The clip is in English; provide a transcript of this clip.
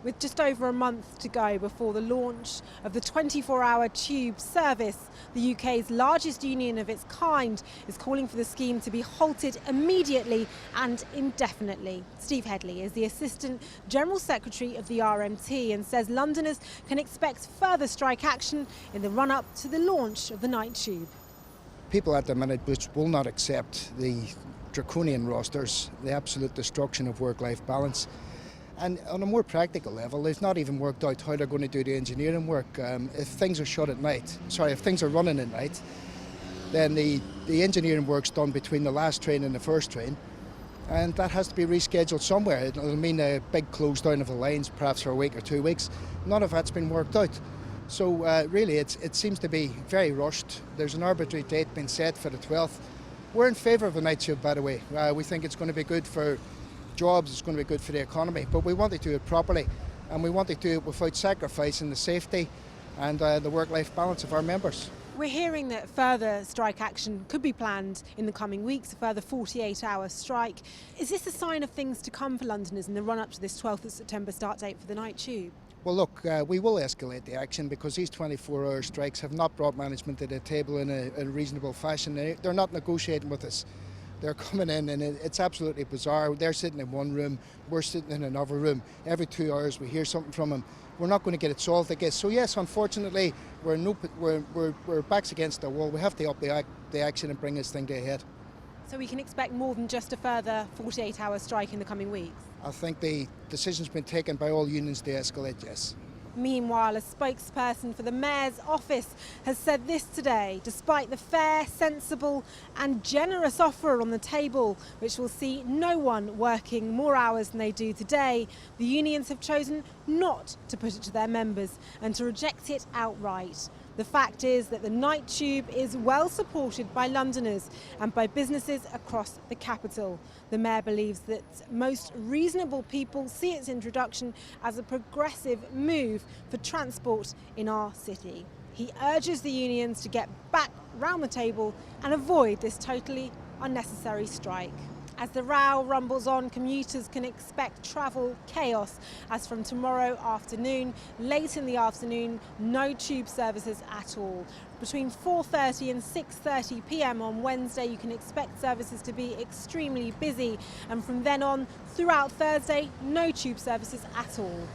With just over a month to go before the launch of the 24-hour tube service, the UK's largest union of its kind is calling for the scheme to be halted immediately and indefinitely. Steve Hedley is the Assistant General Secretary of the RMT and says Londoners can expect further strike action in the run-up to the launch of the night tube. People at the minute which will not accept the draconian rosters, the absolute destruction of work-life balance. And on a more practical level, they've not even worked out how they're going to do the engineering work. If things are shut at night, if things are running at night, then the engineering work's done between the last train and the first train, and that has to be rescheduled somewhere. It'll mean a big close down of the lines, perhaps for a week or 2 weeks. None of that's been worked out. So really, it seems to be very rushed. There's an arbitrary date being set for the 12th. We're in favour of a night tube, by the way. We think it's going to be good for jobs, it's going to be good for the economy, but we want to do it properly, and we want to do it without sacrificing the safety and the work-life balance of our members. We're hearing that further strike action could be planned in the coming weeks, a further 48-hour strike. Is this a sign of things to come for Londoners in the run-up to this 12th of September start date for the night tube? Well, look, we will escalate the action because these 24-hour strikes have not brought management to the table in a reasonable fashion. They're not negotiating with us. They're coming in and it's absolutely bizarre. They're sitting in one room, we're sitting in another room. Every 2 hours we hear something from them. We're not going to get it solved, I guess. So yes, unfortunately, we're backs against the wall. We have to up the action and bring this thing to a head. So we can expect more than just a further 48-hour strike in the coming weeks? I think the decision's been taken by all unions to escalate, yes. Meanwhile, a spokesperson for the Mayor's office has said this today: despite the fair, sensible and generous offer on the table, which will see no one working more hours than they do today, the unions have chosen not to put it to their members and to reject it outright. The fact is that the night tube is well supported by Londoners and by businesses across the capital. The Mayor believes that most reasonable people see its introduction as a progressive move for transport in our city. He urges the unions to get back round the table and avoid this totally unnecessary strike. As the row rumbles on, commuters can expect travel chaos, as from tomorrow afternoon, late in the afternoon, no tube services at all. Between 4:30 and 6:30 p.m. on Wednesday, you can expect services to be extremely busy, and from then on, throughout Thursday, no tube services at all.